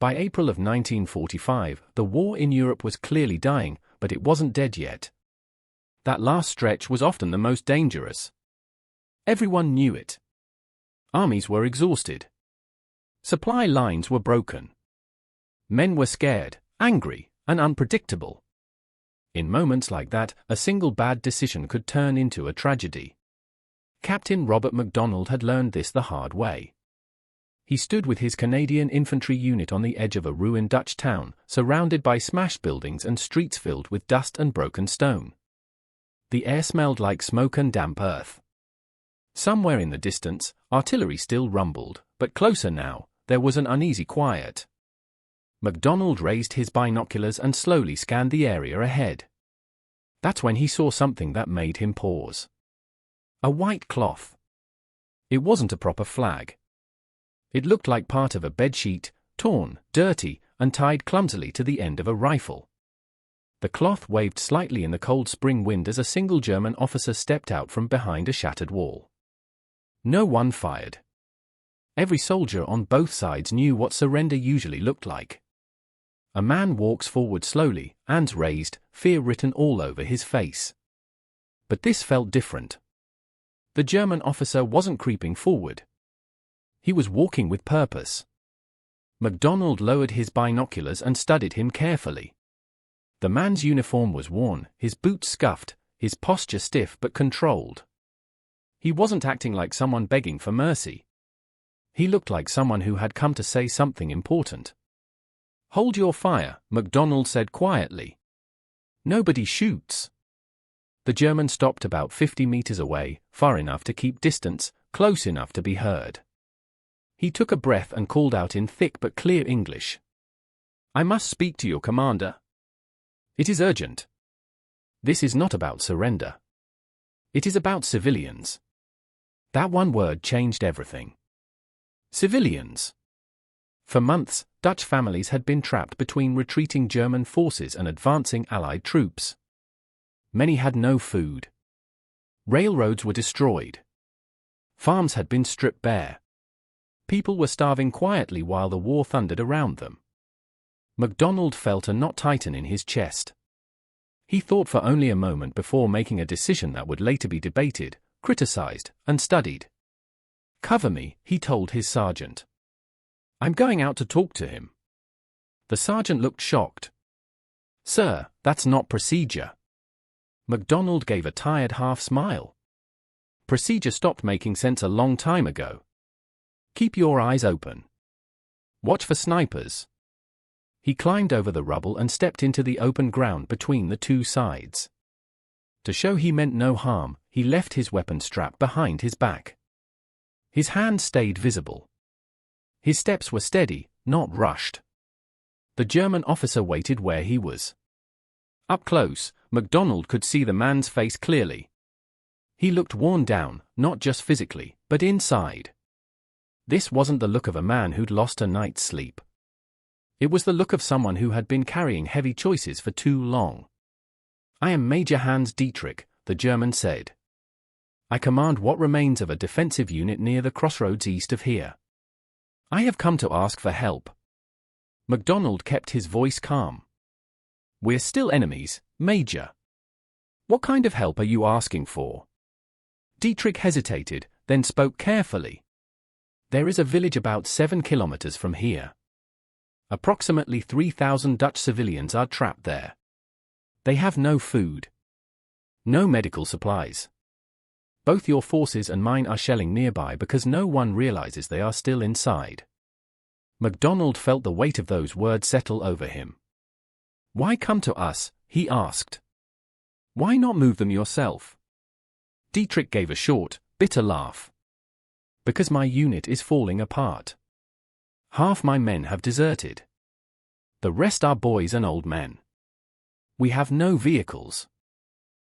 By April of 1945, the war in Europe was clearly dying, but it wasn't dead yet. That last stretch was often the most dangerous. Everyone knew it. Armies were exhausted. Supply lines were broken. Men were scared, angry, and unpredictable. In moments like that, a single bad decision could turn into a tragedy. Captain Robert MacDonald had learned this the hard way. He stood with his Canadian infantry unit on the edge of a ruined Dutch town, surrounded by smashed buildings and streets filled with dust and broken stone. The air smelled like smoke and damp earth. Somewhere in the distance, artillery still rumbled, but closer now, there was an uneasy quiet. MacDonald raised his binoculars and slowly scanned the area ahead. That's when he saw something that made him pause. A white cloth. It wasn't a proper flag. It looked like part of a bedsheet, torn, dirty, and tied clumsily to the end of a rifle. The cloth waved slightly in the cold spring wind as a single German officer stepped out from behind a shattered wall. No one fired. Every soldier on both sides knew what surrender usually looked like. A man walks forward slowly, hands raised, fear written all over his face. But this felt different. The German officer wasn't creeping forward. He was walking with purpose. MacDonald lowered his binoculars and studied him carefully. The man's uniform was worn, his boots scuffed, his posture stiff but controlled. He wasn't acting like someone begging for mercy. He looked like someone who had come to say something important. "Hold your fire," MacDonald said quietly. "Nobody shoots." The German stopped about 50 meters away, far enough to keep distance, close enough to be heard. He took a breath and called out in thick but clear English. "I must speak to your commander. It is urgent. This is not about surrender. It is about civilians." That one word changed everything. Civilians. For months, Dutch families had been trapped between retreating German forces and advancing Allied troops. Many had no food. Railroads were destroyed. Farms had been stripped bare. People were starving quietly while the war thundered around them. MacDonald felt a knot tighten in his chest. He thought for only a moment before making a decision that would later be debated, criticized, and studied. "Cover me," he told his sergeant. "I'm going out to talk to him." The sergeant looked shocked. "Sir, that's not procedure." MacDonald gave a tired half-smile. "Procedure stopped making sense a long time ago. Keep your eyes open. Watch for snipers." He climbed over the rubble and stepped into the open ground between the two sides. To show he meant no harm, he left his weapon strapped behind his back. His hand stayed visible. His steps were steady, not rushed. The German officer waited where he was. Up close, MacDonald could see the man's face clearly. He looked worn down, not just physically, but inside. This wasn't the look of a man who'd lost a night's sleep. It was the look of someone who had been carrying heavy choices for too long. "I am Major Hans Dietrich," the German said. "I command what remains of a defensive unit near the crossroads east of here. I have come to ask for help." MacDonald kept his voice calm. "We're still enemies, Major. What kind of help are you asking for?" Dietrich hesitated, then spoke carefully. "There is a village about 7 kilometers from here. Approximately 3,000 Dutch civilians are trapped there. They have no food. No medical supplies. Both your forces and mine are shelling nearby because no one realizes they are still inside." MacDonald felt the weight of those words settle over him. "Why come to us?" he asked. "Why not move them yourself?" Dietrich gave a short, bitter laugh. "Because my unit is falling apart. Half my men have deserted. The rest are boys and old men. We have no vehicles.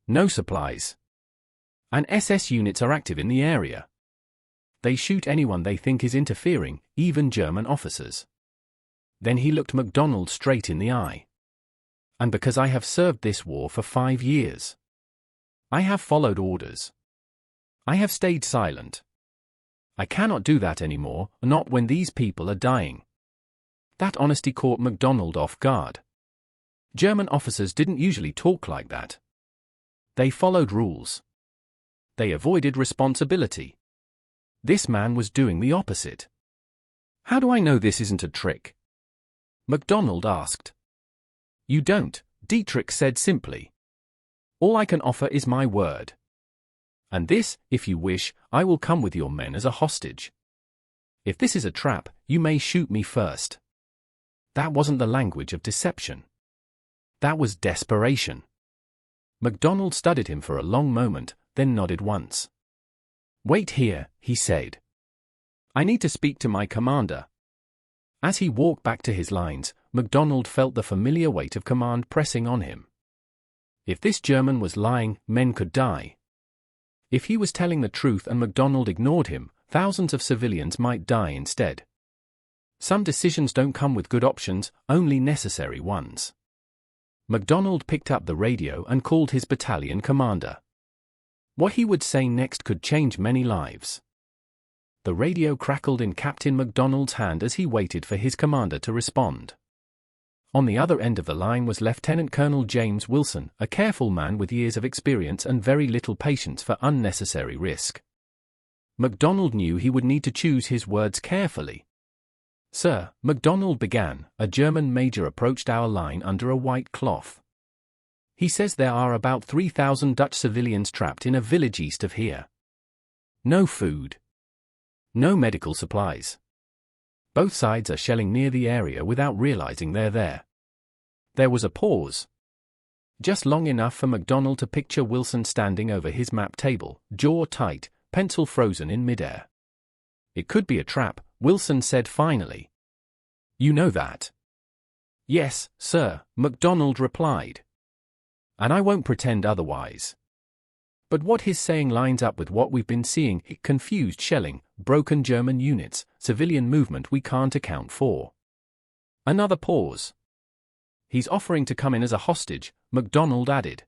No supplies. And SS units are active in the area. They shoot anyone they think is interfering, even German officers." Then he looked MacDonald straight in the eye. "And because I have served this war for 5 years. I have followed orders. I have stayed silent. I cannot do that anymore, not when these people are dying. That honesty caught MacDonald off guard. German officers didn't usually talk like that. They followed rules. They avoided responsibility. This man was doing the opposite. How do I know this isn't a trick? MacDonald asked. You don't, Dietrich said simply. All I can offer is my word. And this, if you wish, I will come with your men as a hostage. If this is a trap, you may shoot me first. That wasn't the language of deception. That was desperation. MacDonald studied him for a long moment, then nodded once. Wait here, he said. I need to speak to my commander. As he walked back to his lines, MacDonald felt the familiar weight of command pressing on him. If this German was lying, men could die. If he was telling the truth and MacDonald ignored him, thousands of civilians might die instead. Some decisions don't come with good options, only necessary ones. MacDonald picked up the radio and called his battalion commander. What he would say next could change many lives. The radio crackled in Captain MacDonald's hand as he waited for his commander to respond. On the other end of the line was Lieutenant Colonel James Wilson, a careful man with years of experience and very little patience for unnecessary risk. MacDonald knew he would need to choose his words carefully. Sir, MacDonald began, a German major approached our line under a white cloth. He says there are about 3,000 Dutch civilians trapped in a village east of here. No food. No medical supplies. Both sides are shelling near the area without realizing they're there. There was a pause. Just long enough for MacDonald to picture Wilson standing over his map table, jaw tight, pencil frozen in midair. It could be a trap, Wilson said finally. You know that? Yes, sir, MacDonald replied. And I won't pretend otherwise. But what he's saying lines up with what we've been seeing: confused shelling, broken German units, civilian movement we can't account for. Another pause. He's offering to come in as a hostage, MacDonald added.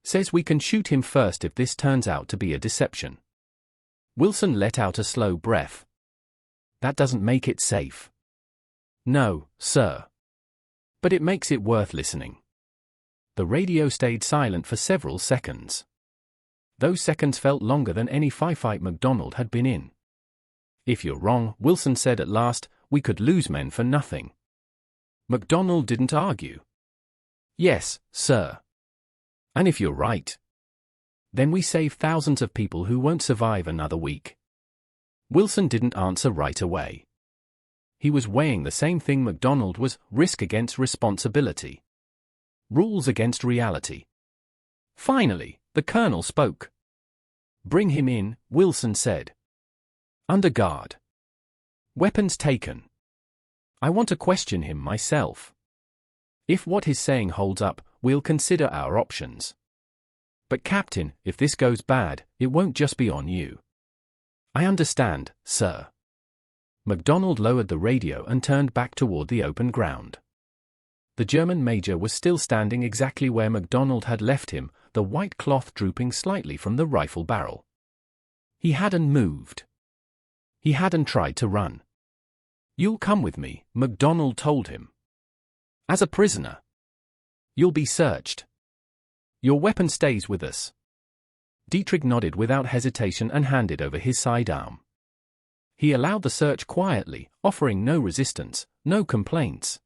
Says we can shoot him first if this turns out to be a deception. Wilson let out a slow breath. That doesn't make it safe. No, sir. But it makes it worth listening. The radio stayed silent for several seconds. Those seconds felt longer than any firefight MacDonald had been in. If you're wrong, Wilson said at last, we could lose men for nothing. MacDonald didn't argue. Yes, sir. And if you're right, then we save thousands of people who won't survive another week. Wilson didn't answer right away. He was weighing the same thing MacDonald was: risk against responsibility. Rules against reality. Finally, the colonel spoke. Bring him in, Wilson said. Under guard. Weapons taken. I want to question him myself. If what he's saying holds up, we'll consider our options. But Captain, if this goes bad, it won't just be on you. I understand, sir. MacDonald lowered the radio and turned back toward the open ground. The German major was still standing exactly where MacDonald had left him, the white cloth drooping slightly from the rifle barrel. He hadn't moved. He hadn't tried to run. You'll come with me, MacDonald told him. As a prisoner. You'll be searched. Your weapon stays with us. Dietrich nodded without hesitation and handed over his sidearm. He allowed the search quietly, offering no resistance, no complaints.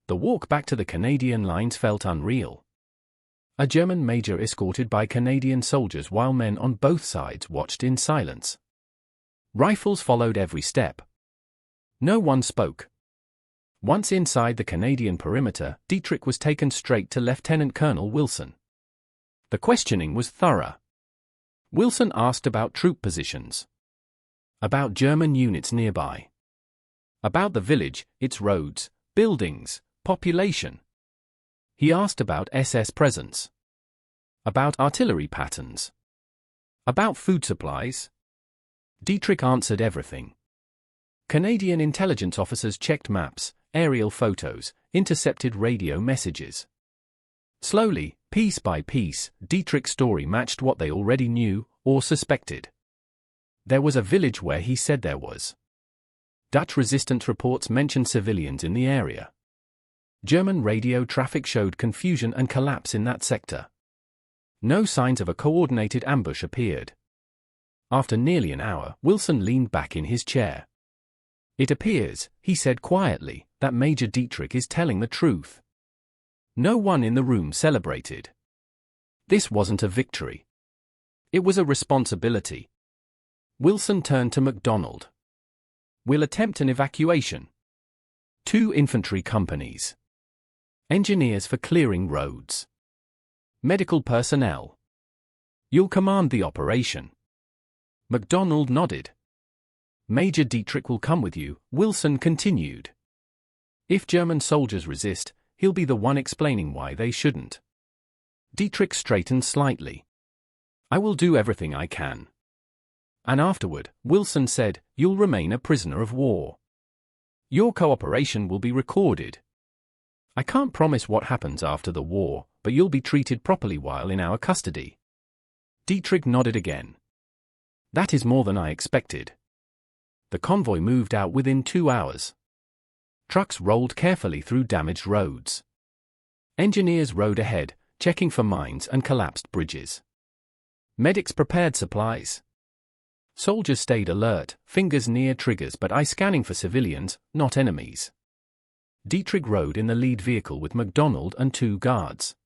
The walk back to the Canadian lines felt unreal. A German major escorted by Canadian soldiers while men on both sides watched in silence. Rifles followed every step. No one spoke. Once inside the Canadian perimeter, Dietrich was taken straight to Lieutenant Colonel Wilson. The questioning was thorough. Wilson asked about troop positions. About German units nearby. About the village, its roads, buildings, population. He asked about SS presence. About artillery patterns. About food supplies. Dietrich answered everything. Canadian intelligence officers checked maps, aerial photos, intercepted radio messages. Slowly, piece by piece, Dietrich's story matched what they already knew or suspected. There was a village where he said there was Dutch resistance reports mentioned civilians in the area. German radio traffic showed confusion and collapse in that sector. No signs of a coordinated ambush appeared. After nearly an hour, Wilson leaned back in his chair. "It appears," he said quietly, "that Major Dietrich is telling the truth." No one in the room celebrated. This wasn't a victory. It was a responsibility. Wilson turned to MacDonald. "We'll attempt an evacuation. 2 infantry companies. Engineers for clearing roads. Medical personnel. You'll command the operation." MacDonald nodded. "Major Dietrich will come with you," Wilson continued. "If German soldiers resist, he'll be the one explaining why they shouldn't." Dietrich straightened slightly. "I will do everything I can." "And afterward," Wilson said, "you'll remain a prisoner of war. Your cooperation will be recorded. I can't promise what happens after the war, but you'll be treated properly while in our custody." Dietrich nodded again. "That is more than I expected." The convoy moved out within 2 hours. Trucks rolled carefully through damaged roads. Engineers rode ahead, checking for mines and collapsed bridges. Medics prepared supplies. Soldiers stayed alert, fingers near triggers but eye scanning for civilians, not enemies. Dietrich rode in the lead vehicle with MacDonald and 2 guards.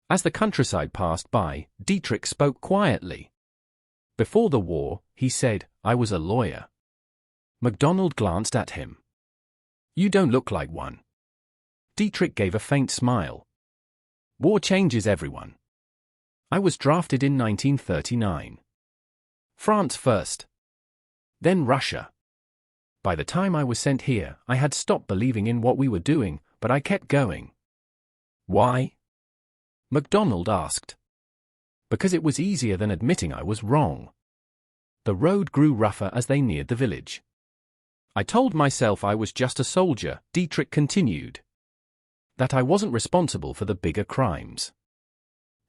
As the countryside passed by, Dietrich spoke quietly. "Before the war," he said, "I was a lawyer." MacDonald glanced at him. "You don't look like one." Dietrich gave a faint smile. "War changes everyone. I was drafted in 1939. France first. Then Russia. By the time I was sent here, I had stopped believing in what we were doing, but I kept going." "Why?" MacDonald asked. "Because it was easier than admitting I was wrong." The road grew rougher as they neared the village. "I told myself I was just a soldier," Dietrich continued. "That I wasn't responsible for the bigger crimes.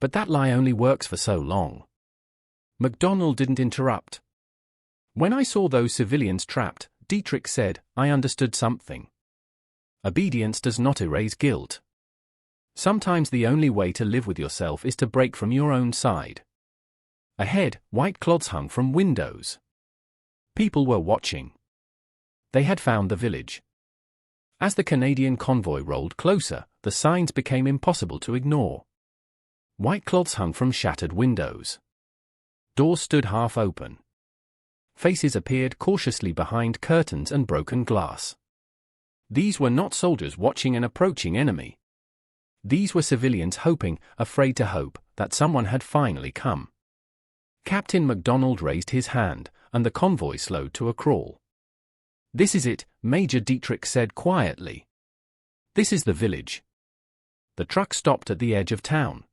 But that lie only works for so long." MacDonald didn't interrupt. "When I saw those civilians trapped," Dietrich said, "I understood something. Obedience does not erase guilt. Sometimes the only way to live with yourself is to break from your own side." Ahead, white cloths hung from windows. People were watching. They had found the village. As the Canadian convoy rolled closer, the signs became impossible to ignore. White cloths hung from shattered windows. Doors stood half open. Faces appeared cautiously behind curtains and broken glass. These were not soldiers watching an approaching enemy. These were civilians hoping, afraid to hope, that someone had finally come. Captain MacDonald raised his hand, and the convoy slowed to a crawl. "This is it," Major Dietrich said quietly. "This is the village." The truck stopped at the edge of town.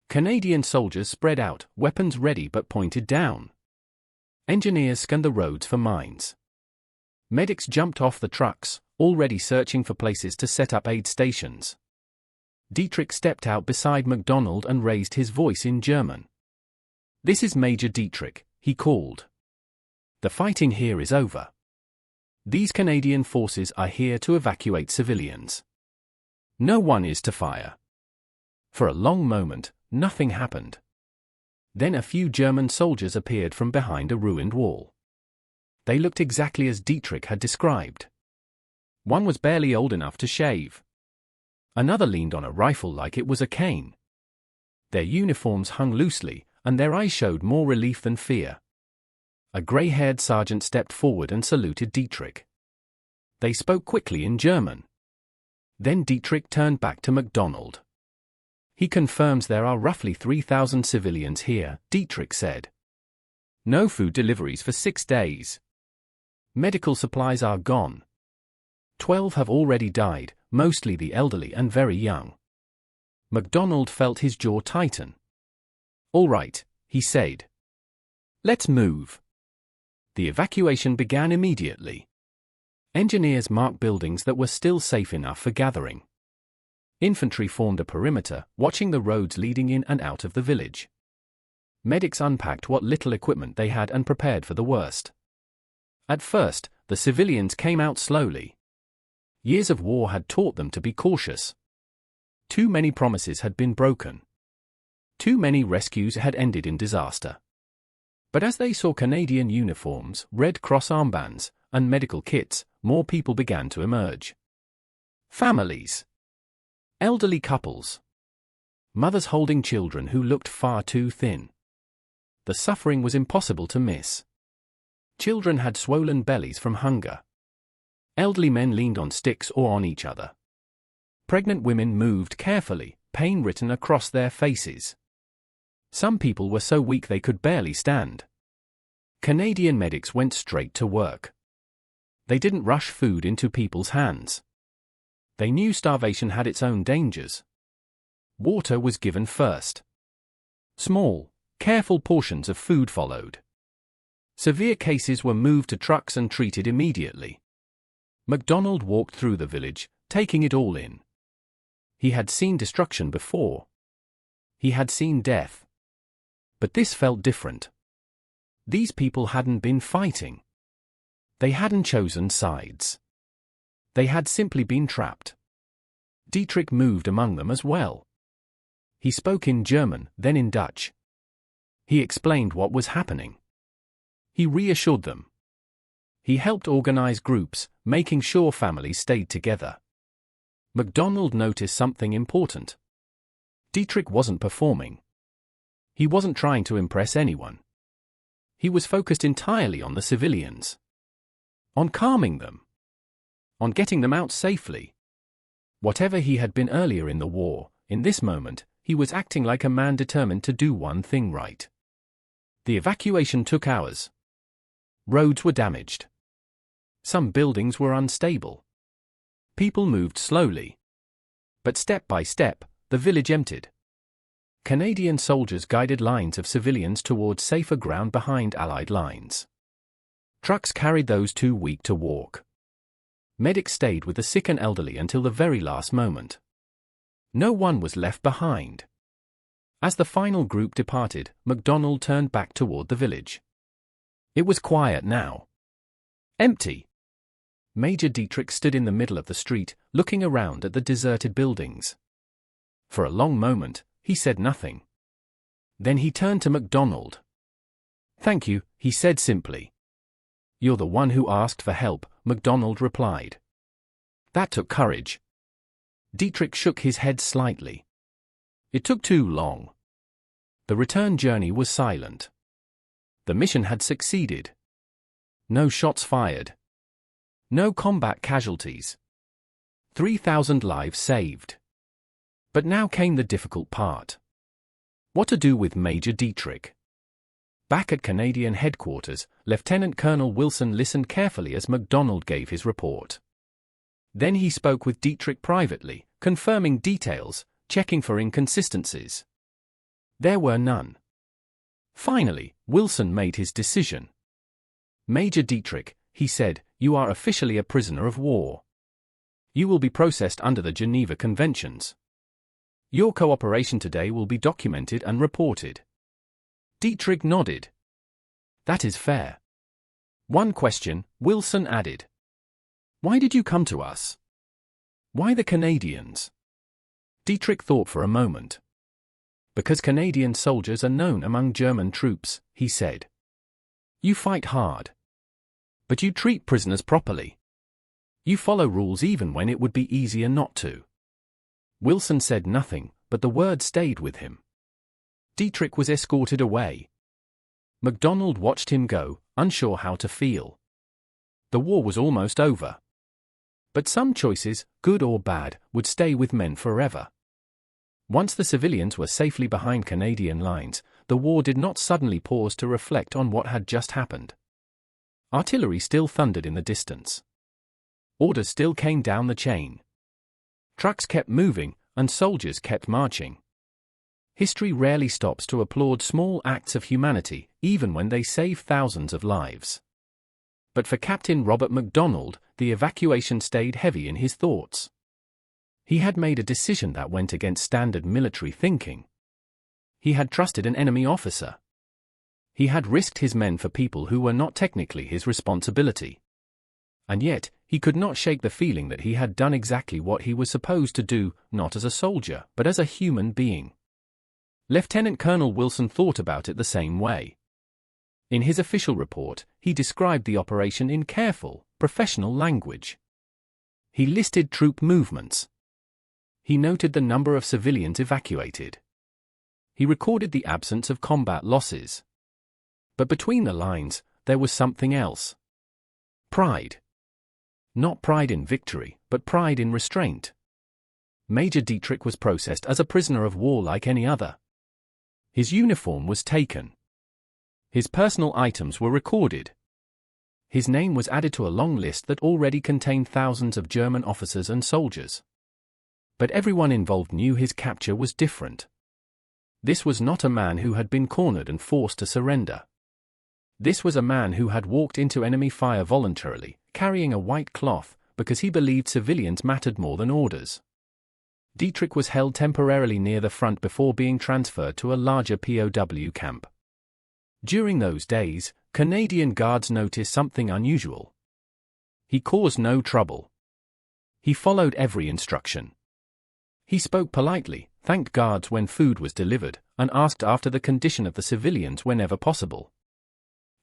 Canadian soldiers spread out, weapons ready but pointed down. Engineers scanned the roads for mines. Medics jumped off the trucks, already searching for places to set up aid stations. Dietrich stepped out beside MacDonald and raised his voice in German. "This is Major Dietrich," he called. "The fighting here is over. These Canadian forces are here to evacuate civilians. No one is to fire." For a long moment, nothing happened. Then a few German soldiers appeared from behind a ruined wall. They looked exactly as Dietrich had described. One was barely old enough to shave. Another leaned on a rifle like it was a cane. Their uniforms hung loosely, and their eyes showed more relief than fear. A gray-haired sergeant stepped forward and saluted Dietrich. They spoke quickly in German. Then Dietrich turned back to MacDonald. "He confirms there are roughly 3,000 civilians here," Dietrich said. "No food deliveries for 6 days. Medical supplies are gone. 12 have already died, mostly the elderly and very young." MacDonald felt his jaw tighten. "All right," he said. "Let's move." The evacuation began immediately. Engineers marked buildings that were still safe enough for gathering. Infantry formed a perimeter, watching the roads leading in and out of the village. Medics unpacked what little equipment they had and prepared for the worst. At first, the civilians came out slowly. Years of war had taught them to be cautious. Too many promises had been broken. Too many rescues had ended in disaster. But as they saw Canadian uniforms, Red Cross armbands, and medical kits, more people began to emerge. Families. Elderly couples. Mothers holding children who looked far too thin. The suffering was impossible to miss. Children had swollen bellies from hunger. Elderly men leaned on sticks or on each other. Pregnant women moved carefully, pain written across their faces. Some people were so weak they could barely stand. Canadian medics went straight to work. They didn't rush food into people's hands. They knew starvation had its own dangers. Water was given first. Small, careful portions of food followed. Severe cases were moved to trucks and treated immediately. MacDonald walked through the village, taking it all in. He had seen destruction before. He had seen death. But this felt different. These people hadn't been fighting. They hadn't chosen sides. They had simply been trapped. Dietrich moved among them as well. He spoke in German, then in Dutch. He explained what was happening. He reassured them. He helped organize groups, making sure families stayed together. MacDonald noticed something important. Dietrich wasn't performing. He wasn't trying to impress anyone. He was focused entirely on the civilians. On calming them. On getting them out safely. Whatever he had been earlier in the war, in this moment, he was acting like a man determined to do one thing right. The evacuation took hours. Roads were damaged. Some buildings were unstable. People moved slowly. But step by step, the village emptied. Canadian soldiers guided lines of civilians towards safer ground behind Allied lines. Trucks carried those too weak to walk. Medics stayed with the sick and elderly until the very last moment. No one was left behind. As the final group departed, MacDonald turned back toward the village. It was quiet now. Empty. Major Dietrich stood in the middle of the street, looking around at the deserted buildings. For a long moment, he said nothing. Then he turned to MacDonald. "Thank you," he said simply. "You're the one who asked for help," MacDonald replied. That took courage. Dietrich shook his head slightly. It took too long. The return journey was silent. The mission had succeeded. No shots fired. No combat casualties. 3,000 lives saved. But now came the difficult part. What to do with Major Dietrich? Back at Canadian headquarters, Lieutenant Colonel Wilson listened carefully as MacDonald gave his report. Then he spoke with Dietrich privately, confirming details, checking for inconsistencies. There were none. Finally, Wilson made his decision. "Major Dietrich," he said, "you are officially a prisoner of war. You will be processed under the Geneva Conventions. Your cooperation today will be documented and reported." Dietrich nodded. "That is fair." "One question," Wilson added. "Why did you come to us? Why the Canadians?" Dietrich thought for a moment. "Because Canadian soldiers are known among German troops," he said. "You fight hard. But you treat prisoners properly. You follow rules even when it would be easier not to." Wilson said nothing, but the word stayed with him. Dietrich was escorted away. MacDonald watched him go, unsure how to feel. The war was almost over. But some choices, good or bad, would stay with men forever. Once the civilians were safely behind Canadian lines, the war did not suddenly pause to reflect on what had just happened. Artillery still thundered in the distance. Orders still came down the chain. Trucks kept moving, and soldiers kept marching. History rarely stops to applaud small acts of humanity, even when they save thousands of lives. But for Captain Robert MacDonald, the evacuation stayed heavy in his thoughts. He had made a decision that went against standard military thinking. He had trusted an enemy officer. He had risked his men for people who were not technically his responsibility. And yet, he could not shake the feeling that he had done exactly what he was supposed to do, not as a soldier, but as a human being. Lieutenant Colonel Wilson thought about it the same way. In his official report, he described the operation in careful, professional language. He listed troop movements. He noted the number of civilians evacuated. He recorded the absence of combat losses. But between the lines, there was something else. Pride. Not pride in victory, but pride in restraint. Major Dietrich was processed as a prisoner of war like any other. His uniform was taken. His personal items were recorded. His name was added to a long list that already contained thousands of German officers and soldiers. But everyone involved knew his capture was different. This was not a man who had been cornered and forced to surrender. This was a man who had walked into enemy fire voluntarily, carrying a white cloth, because he believed civilians mattered more than orders. Dietrich was held temporarily near the front before being transferred to a larger POW camp. During those days, Canadian guards noticed something unusual. He caused no trouble. He followed every instruction. He spoke politely, thanked guards when food was delivered, and asked after the condition of the civilians whenever possible.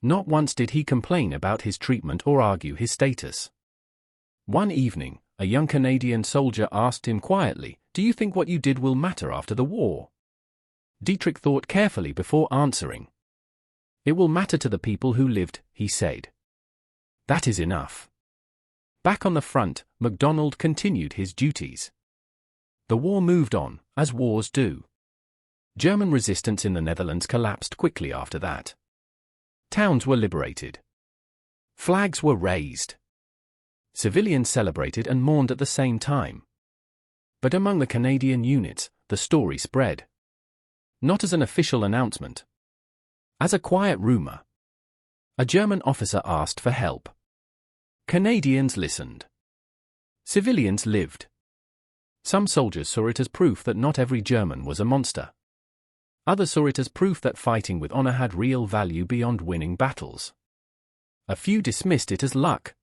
Not once did he complain about his treatment or argue his status. One evening, a young Canadian soldier asked him quietly, "Do you think what you did will matter after the war?" Dietrich thought carefully before answering. "It will matter to the people who lived," he said. "That is enough." Back on the front, MacDonald continued his duties. The war moved on, as wars do. German resistance in the Netherlands collapsed quickly after that. Towns were liberated. Flags were raised. Civilians celebrated and mourned at the same time. But among the Canadian units, the story spread. Not as an official announcement. As a quiet rumor. A German officer asked for help. Canadians listened. Civilians lived. Some soldiers saw it as proof that not every German was a monster. Others saw it as proof that fighting with honor had real value beyond winning battles. A few dismissed it as luck.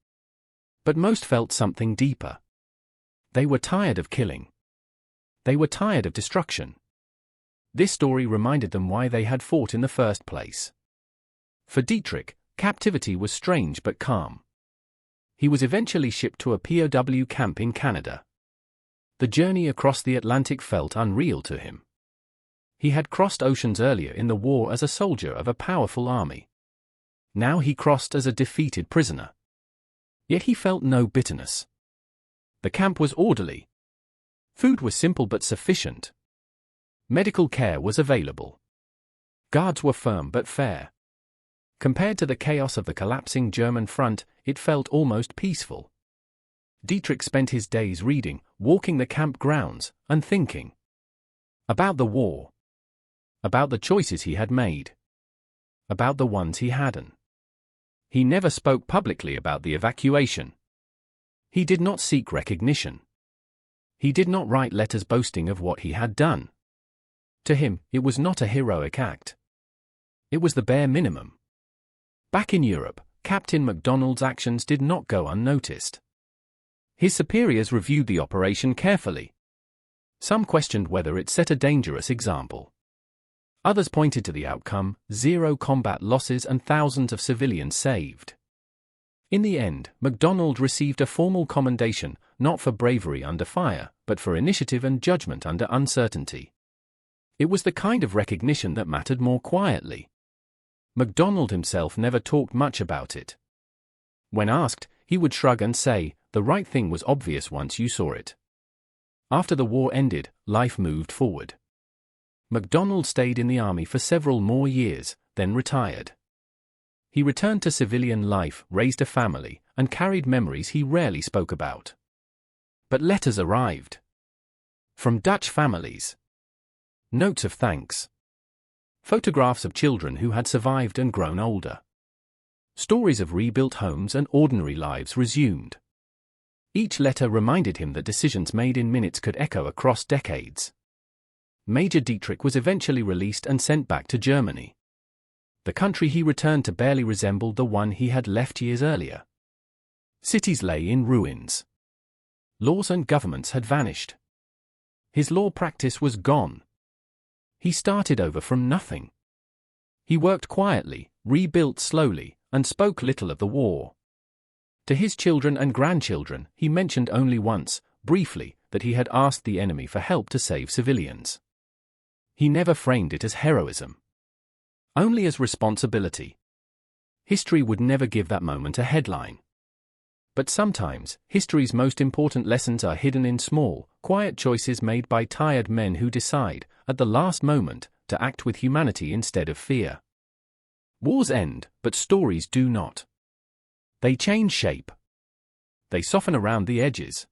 But most felt something deeper. They were tired of killing. They were tired of destruction. This story reminded them why they had fought in the first place. For Dietrich, captivity was strange but calm. He was eventually shipped to a POW camp in Canada. The journey across the Atlantic felt unreal to him. He had crossed oceans earlier in the war as a soldier of a powerful army. Now he crossed as a defeated prisoner. Yet he felt no bitterness. The camp was orderly. Food was simple but sufficient. Medical care was available. Guards were firm but fair. Compared to the chaos of the collapsing German front, it felt almost peaceful. Dietrich spent his days reading, walking the camp grounds, and thinking about the war. About the choices he had made. About the ones he hadn't. He never spoke publicly about the evacuation. He did not seek recognition. He did not write letters boasting of what he had done. To him, it was not a heroic act. It was the bare minimum. Back in Europe, Captain MacDonald's actions did not go unnoticed. His superiors reviewed the operation carefully. Some questioned whether it set a dangerous example. Others pointed to the outcome: 0 combat losses and thousands of civilians saved. In the end, MacDonald received a formal commendation, not for bravery under fire, but for initiative and judgment under uncertainty. It was the kind of recognition that mattered more quietly. MacDonald himself never talked much about it. When asked, he would shrug and say, "The right thing was obvious once you saw it." After the war ended, life moved forward. MacDonald stayed in the army for several more years, then retired. He returned to civilian life, raised a family, and carried memories he rarely spoke about. But letters arrived. From Dutch families. Notes of thanks. Photographs of children who had survived and grown older. Stories of rebuilt homes and ordinary lives resumed. Each letter reminded him that decisions made in minutes could echo across decades. Major Dietrich was eventually released and sent back to Germany. The country he returned to barely resembled the one he had left years earlier. Cities lay in ruins. Laws and governments had vanished. His law practice was gone. He started over from nothing. He worked quietly, rebuilt slowly, and spoke little of the war. To his children and grandchildren, he mentioned only once, briefly, that he had asked the enemy for help to save civilians. He never framed it as heroism. Only as responsibility. History would never give that moment a headline. But sometimes, history's most important lessons are hidden in small, quiet choices made by tired men who decide, at the last moment, to act with humanity instead of fear. Wars end, but stories do not. They change shape. They soften around the edges.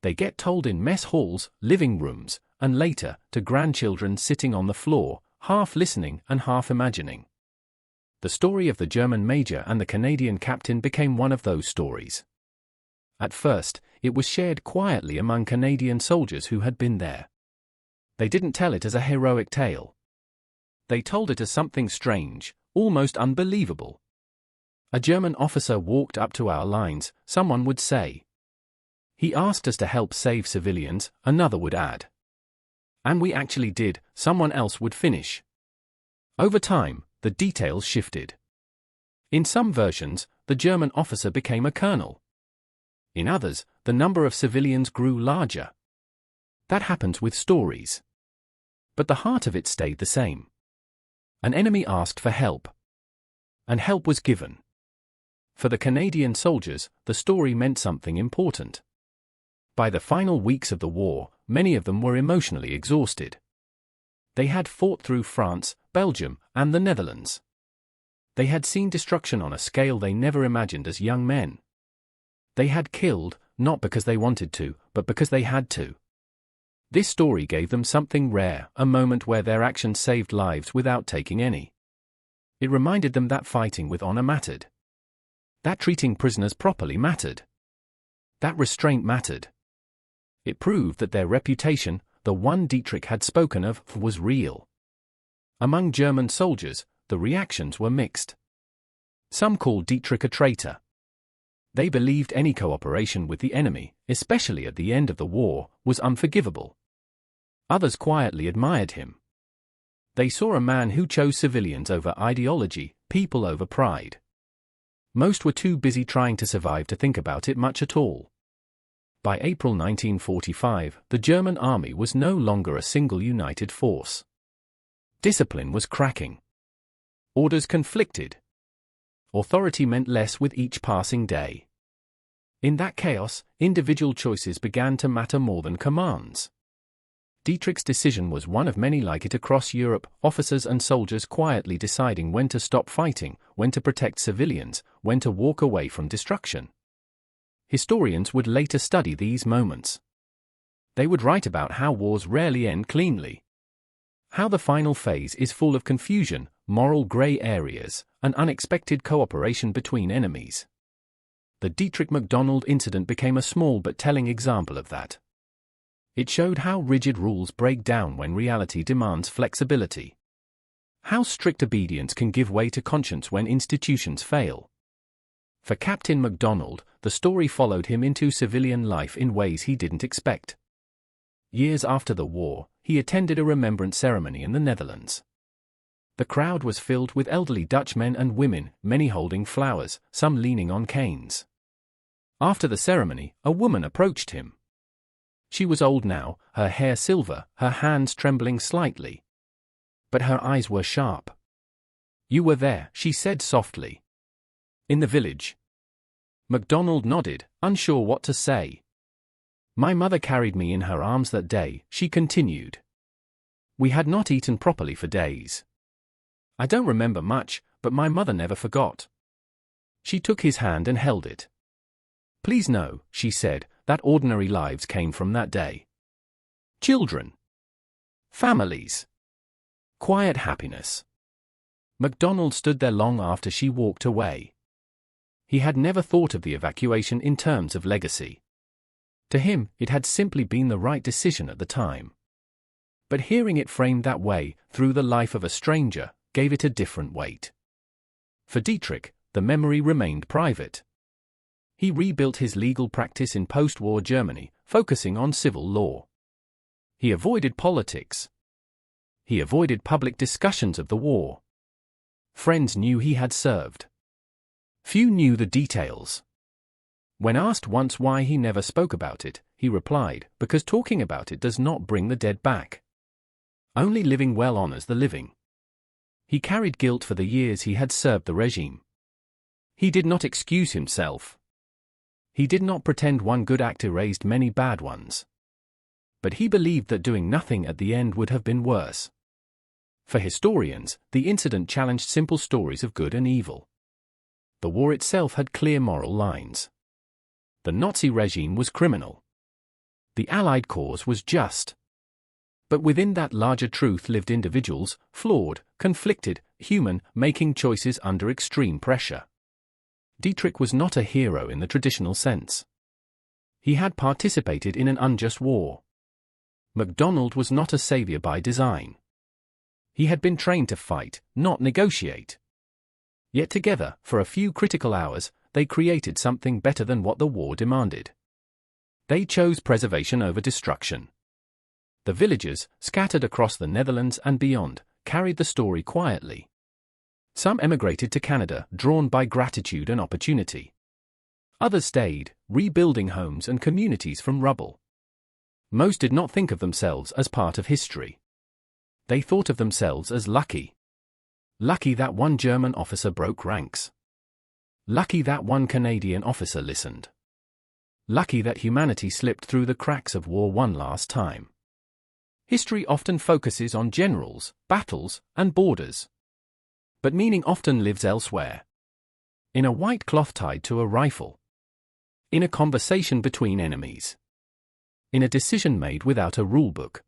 They get told in mess halls, living rooms, and later, to grandchildren sitting on the floor, half listening and half imagining. The story of the German major and the Canadian captain became one of those stories. At first, it was shared quietly among Canadian soldiers who had been there. They didn't tell it as a heroic tale. They told it as something strange, almost unbelievable. A German officer walked up to our lines, someone would say. He asked us to help save civilians, another would add. And we actually did, someone else would finish. Over time, the details shifted. In some versions, the German officer became a colonel. In others, the number of civilians grew larger. That happens with stories. But the heart of it stayed the same. An enemy asked for help. And help was given. For the Canadian soldiers, the story meant something important. By the final weeks of the war, many of them were emotionally exhausted. They had fought through France, Belgium, and the Netherlands. They had seen destruction on a scale they never imagined as young men. They had killed, not because they wanted to, but because they had to. This story gave them something rare, a moment where their actions saved lives without taking any. It reminded them that fighting with honor mattered. That treating prisoners properly mattered. That restraint mattered. It proved that their reputation, the one Dietrich had spoken of, was real. Among German soldiers, the reactions were mixed. Some called Dietrich a traitor. They believed any cooperation with the enemy, especially at the end of the war, was unforgivable. Others quietly admired him. They saw a man who chose civilians over ideology, people over pride. Most were too busy trying to survive to think about it much at all. By April 1945, the German army was no longer a single united force. Discipline was cracking. Orders conflicted. Authority meant less with each passing day. In that chaos, individual choices began to matter more than commands. Dietrich's decision was one of many like it across Europe, officers and soldiers quietly deciding when to stop fighting, when to protect civilians, when to walk away from destruction. Historians would later study these moments. They would write about how wars rarely end cleanly. How the final phase is full of confusion, moral gray areas, and unexpected cooperation between enemies. The Dietrich MacDonald incident became a small but telling example of that. It showed how rigid rules break down when reality demands flexibility. How strict obedience can give way to conscience when institutions fail. For Captain MacDonald, the story followed him into civilian life in ways he didn't expect. Years after the war, he attended a remembrance ceremony in the Netherlands. The crowd was filled with elderly Dutch men and women, many holding flowers, some leaning on canes. After the ceremony, a woman approached him. She was old now, her hair silver, her hands trembling slightly. But her eyes were sharp. "You were there," she said softly. "In the village." MacDonald nodded, unsure what to say. "My mother carried me in her arms that day," she continued. "We had not eaten properly for days. I don't remember much, but my mother never forgot." She took his hand and held it. "Please know," she said, "that ordinary lives came from that day. Children. Families. Quiet happiness." MacDonald stood there long after she walked away. He had never thought of the evacuation in terms of legacy. To him, it had simply been the right decision at the time. But hearing it framed that way, through the life of a stranger, gave it a different weight. For Dietrich, the memory remained private. He rebuilt his legal practice in post-war Germany, focusing on civil law. He avoided politics. He avoided public discussions of the war. Friends knew he had served. Few knew the details. When asked once why he never spoke about it, he replied, "Because talking about it does not bring the dead back. Only living well honors the living." He carried guilt for the years he had served the regime. He did not excuse himself. He did not pretend one good act erased many bad ones. But he believed that doing nothing at the end would have been worse. For historians, the incident challenged simple stories of good and evil. The war itself had clear moral lines. The Nazi regime was criminal. The Allied cause was just. But within that larger truth lived individuals, flawed, conflicted, human, making choices under extreme pressure. Dietrich was not a hero in the traditional sense. He had participated in an unjust war. MacDonald was not a savior by design. He had been trained to fight, not negotiate. Yet together, for a few critical hours, they created something better than what the war demanded. They chose preservation over destruction. The villagers, scattered across the Netherlands and beyond, carried the story quietly. Some emigrated to Canada, drawn by gratitude and opportunity. Others stayed, rebuilding homes and communities from rubble. Most did not think of themselves as part of history. They thought of themselves as lucky. Lucky that one German officer broke ranks. Lucky that one Canadian officer listened. Lucky that humanity slipped through the cracks of war one last time. History often focuses on generals, battles, and borders. But meaning often lives elsewhere. In a white cloth tied to a rifle. In a conversation between enemies. In a decision made without a rulebook.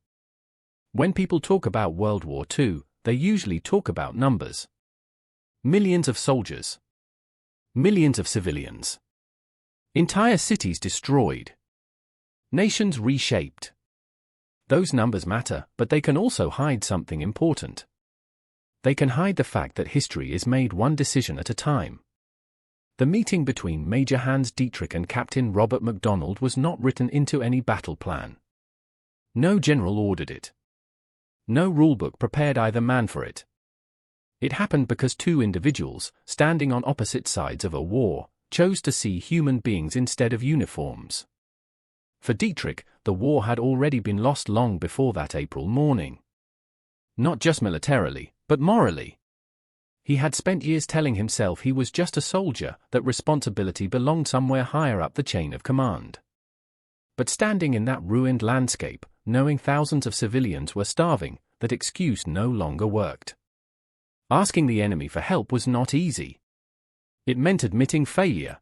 When people talk about World War II, they usually talk about numbers. Millions of soldiers. Millions of civilians. Entire cities destroyed. Nations reshaped. Those numbers matter, but they can also hide something important. They can hide the fact that history is made one decision at a time. The meeting between Major Hans Dietrich and Captain Robert MacDonald was not written into any battle plan. No general ordered it. No rulebook prepared either man for it. It happened because two individuals, standing on opposite sides of a war, chose to see human beings instead of uniforms. For Dietrich, the war had already been lost long before that April morning. Not just militarily, but morally. He had spent years telling himself he was just a soldier, that responsibility belonged somewhere higher up the chain of command. But standing in that ruined landscape, knowing thousands of civilians were starving, that excuse no longer worked. Asking the enemy for help was not easy. It meant admitting failure.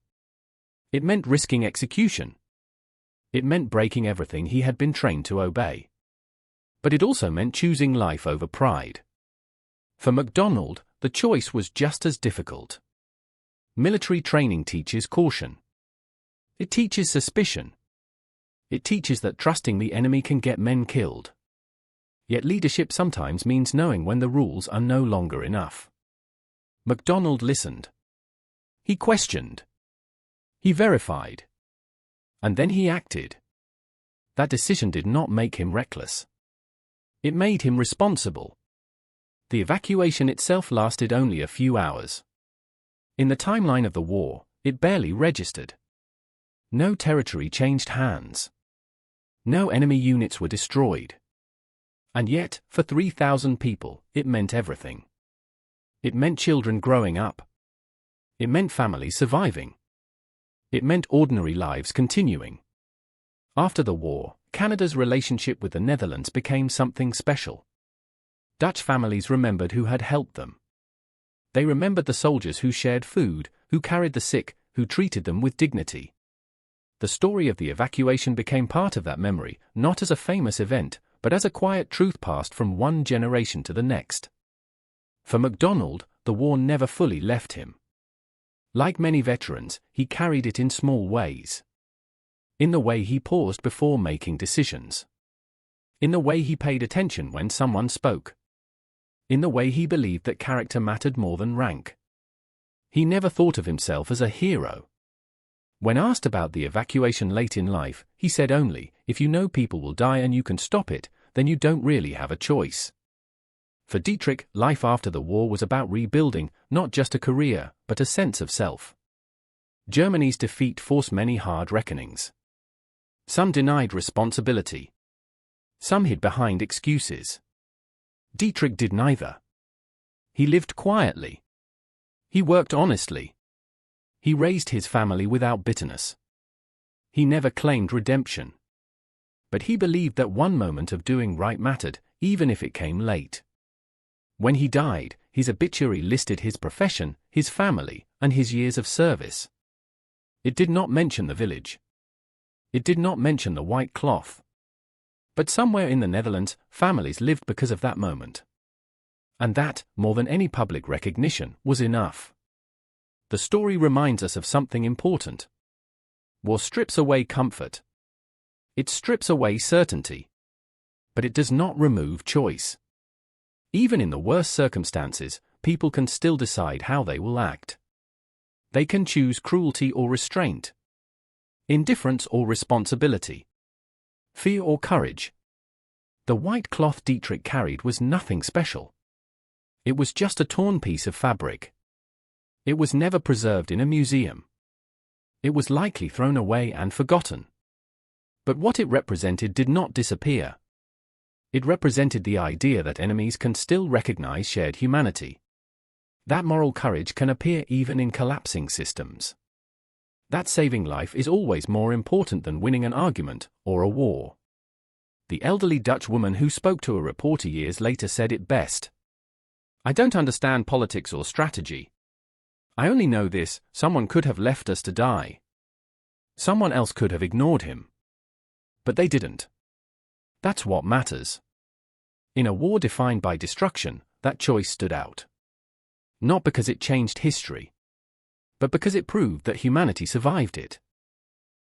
It meant risking execution. It meant breaking everything he had been trained to obey. But it also meant choosing life over pride. For MacDonald, the choice was just as difficult. Military training teaches caution. It teaches suspicion. It teaches that trusting the enemy can get men killed. Yet leadership sometimes means knowing when the rules are no longer enough. MacDonald listened. He questioned. He verified. And then he acted. That decision did not make him reckless. It made him responsible. The evacuation itself lasted only a few hours. In the timeline of the war, it barely registered. No territory changed hands. No enemy units were destroyed. And yet, for 3,000 people, it meant everything. It meant children growing up. It meant families surviving. It meant ordinary lives continuing. After the war, Canada's relationship with the Netherlands became something special. Dutch families remembered who had helped them. They remembered the soldiers who shared food, who carried the sick, who treated them with dignity. The story of the evacuation became part of that memory, not as a famous event, but as a quiet truth passed from one generation to the next. For MacDonald, the war never fully left him. Like many veterans, he carried it in small ways. In the way he paused before making decisions. In the way he paid attention when someone spoke. In the way he believed that character mattered more than rank. He never thought of himself as a hero. When asked about the evacuation late in life, he said only, "If you know people will die and you can stop it, then you don't really have a choice." For Dietrich, life after the war was about rebuilding, not just a career, but a sense of self. Germany's defeat forced many hard reckonings. Some denied responsibility. Some hid behind excuses. Dietrich did neither. He lived quietly. He worked honestly. He raised his family without bitterness. He never claimed redemption. But he believed that one moment of doing right mattered, even if it came late. When he died, his obituary listed his profession, his family, and his years of service. It did not mention the village. It did not mention the white cloth. But somewhere in the Netherlands, families lived because of that moment. And that, more than any public recognition, was enough. The story reminds us of something important. War strips away comfort. It strips away certainty. But it does not remove choice. Even in the worst circumstances, people can still decide how they will act. They can choose cruelty or restraint, indifference or responsibility, fear or courage. The white cloth Dietrich carried was nothing special. It was just a torn piece of fabric. It was never preserved in a museum. It was likely thrown away and forgotten. But what it represented did not disappear. It represented the idea that enemies can still recognize shared humanity. That moral courage can appear even in collapsing systems. That saving life is always more important than winning an argument or a war. The elderly Dutch woman who spoke to a reporter years later said it best. "I don't understand politics or strategy. I only know this: someone could have left us to die. Someone else could have ignored him. But they didn't. That's what matters." In a war defined by destruction, that choice stood out. Not because it changed history, but because it proved that humanity survived it.